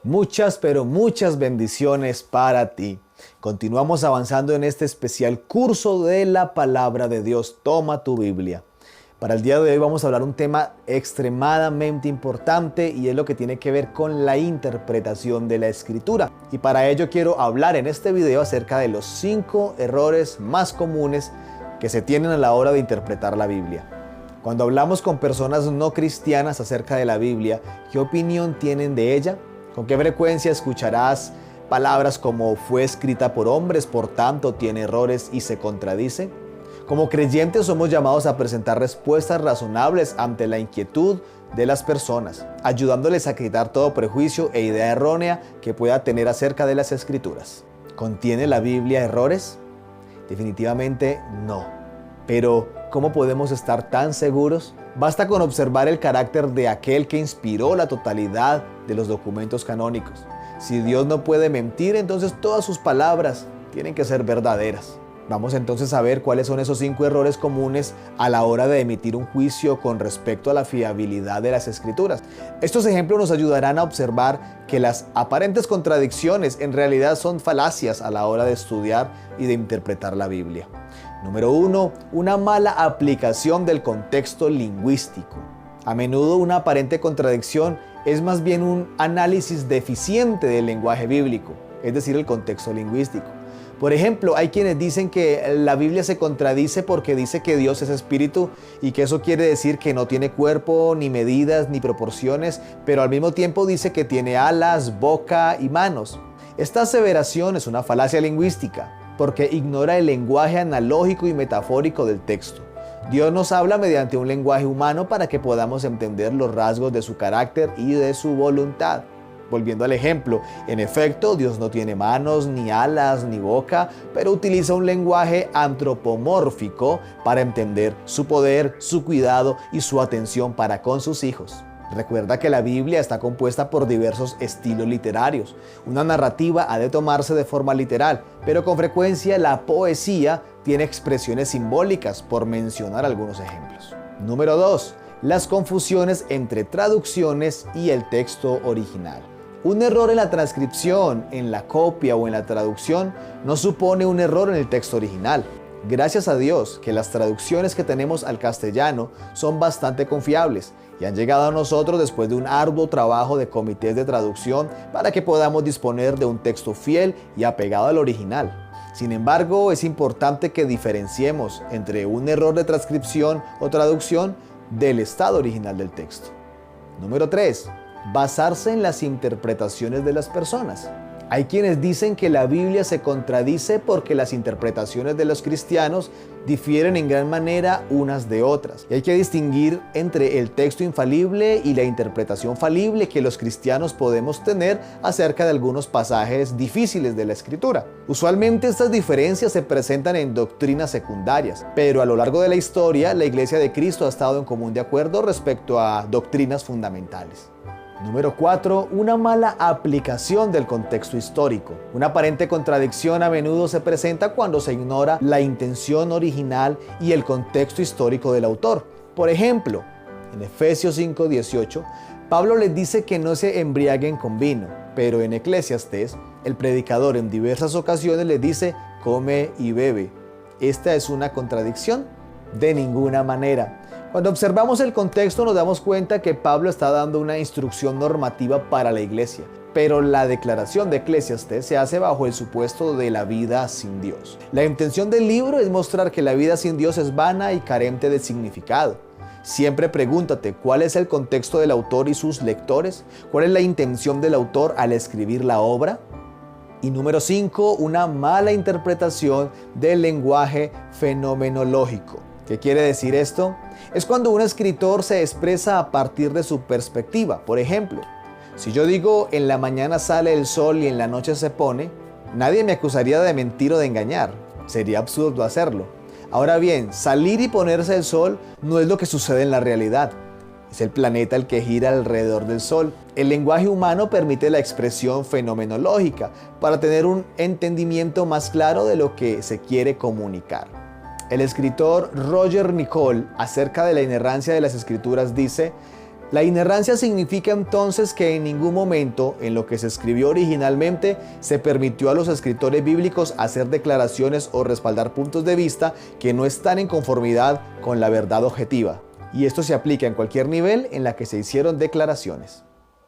Muchas, pero muchas bendiciones para ti. Continuamos avanzando en este especial curso de la palabra de Dios. Toma tu Biblia. Para el día de hoy vamos a hablar un tema extremadamente importante y es lo que tiene que ver con la interpretación de la Escritura. Y para ello quiero hablar en este video acerca de los 5 errores más comunes que se tienen a la hora de interpretar la Biblia. Cuando hablamos con personas no cristianas acerca de la Biblia, ¿qué opinión tienen de ella? ¿Con qué frecuencia escucharás palabras como fue escrita por hombres, por tanto tiene errores y se contradice? Como creyentes somos llamados a presentar respuestas razonables ante la inquietud de las personas, ayudándoles a quitar todo prejuicio e idea errónea que pueda tener acerca de las Escrituras. ¿Contiene la Biblia errores? Definitivamente no. Pero, ¿cómo podemos estar tan seguros? Basta con observar el carácter de aquel que inspiró la totalidad de los documentos canónicos. Si Dios no puede mentir, entonces todas sus palabras tienen que ser verdaderas. Vamos entonces a ver cuáles son esos 5 errores comunes a la hora de emitir un juicio con respecto a la fiabilidad de las Escrituras. Estos ejemplos nos ayudarán a observar que las aparentes contradicciones en realidad son falacias a la hora de estudiar y de interpretar la Biblia. Número 1. Una mala aplicación del contexto lingüístico. A menudo una aparente contradicción es más bien un análisis deficiente del lenguaje bíblico, es decir, el contexto lingüístico. Por ejemplo, hay quienes dicen que la Biblia se contradice porque dice que Dios es espíritu y que eso quiere decir que no tiene cuerpo, ni medidas, ni proporciones, pero al mismo tiempo dice que tiene alas, boca y manos. Esta aseveración es una falacia lingüística porque ignora el lenguaje analógico y metafórico del texto. Dios nos habla mediante un lenguaje humano para que podamos entender los rasgos de su carácter y de su voluntad. Volviendo al ejemplo, en efecto, Dios no tiene manos, ni alas, ni boca, pero utiliza un lenguaje antropomórfico para entender su poder, su cuidado y su atención para con sus hijos. Recuerda que la Biblia está compuesta por diversos estilos literarios. Una narrativa ha de tomarse de forma literal, pero con frecuencia la poesía tiene expresiones simbólicas, por mencionar algunos ejemplos. Número 2. Las confusiones entre traducciones y el texto original. Un error en la transcripción, en la copia o en la traducción no supone un error en el texto original. Gracias a Dios que las traducciones que tenemos al castellano son bastante confiables y han llegado a nosotros después de un arduo trabajo de comités de traducción para que podamos disponer de un texto fiel y apegado al original. Sin embargo, es importante que diferenciemos entre un error de transcripción o traducción del estado original del texto. Número 3. Basarse en las interpretaciones de las personas. Hay quienes dicen que la Biblia se contradice porque las interpretaciones de los cristianos difieren en gran manera unas de otras. Y hay que distinguir entre el texto infalible y la interpretación falible que los cristianos podemos tener acerca de algunos pasajes difíciles de la Escritura. Usualmente estas diferencias se presentan en doctrinas secundarias, pero a lo largo de la historia la Iglesia de Cristo ha estado en común de acuerdo respecto a doctrinas fundamentales. Número 4. Una mala aplicación del contexto histórico. Una aparente contradicción a menudo se presenta cuando se ignora la intención original y el contexto histórico del autor. Por ejemplo, en Efesios 5:18, Pablo les dice que no se embriaguen con vino, pero en Eclesiastés, el predicador en diversas ocasiones les dice come y bebe. ¿Esta es una contradicción? De ninguna manera. Cuando observamos el contexto nos damos cuenta que Pablo está dando una instrucción normativa para la iglesia, pero la declaración de Eclesiastés se hace bajo el supuesto de la vida sin Dios. La intención del libro es mostrar que la vida sin Dios es vana y carente de significado. Siempre pregúntate cuál es el contexto del autor y sus lectores, cuál es la intención del autor al escribir la obra. Y número 5, una mala interpretación del lenguaje fenomenológico. ¿Qué quiere decir esto? Es cuando un escritor se expresa a partir de su perspectiva. Por ejemplo, si yo digo en la mañana sale el sol y en la noche se pone, nadie me acusaría de mentir o de engañar. Sería absurdo hacerlo. Ahora bien, salir y ponerse el sol no es lo que sucede en la realidad. Es el planeta el que gira alrededor del sol. El lenguaje humano permite la expresión fenomenológica para tener un entendimiento más claro de lo que se quiere comunicar. El escritor Roger Nicole, acerca de la inerrancia de las Escrituras, dice: La inerrancia significa entonces que en ningún momento en lo que se escribió originalmente se permitió a los escritores bíblicos hacer declaraciones o respaldar puntos de vista que no están en conformidad con la verdad objetiva. Y esto se aplica en cualquier nivel en la que se hicieron declaraciones.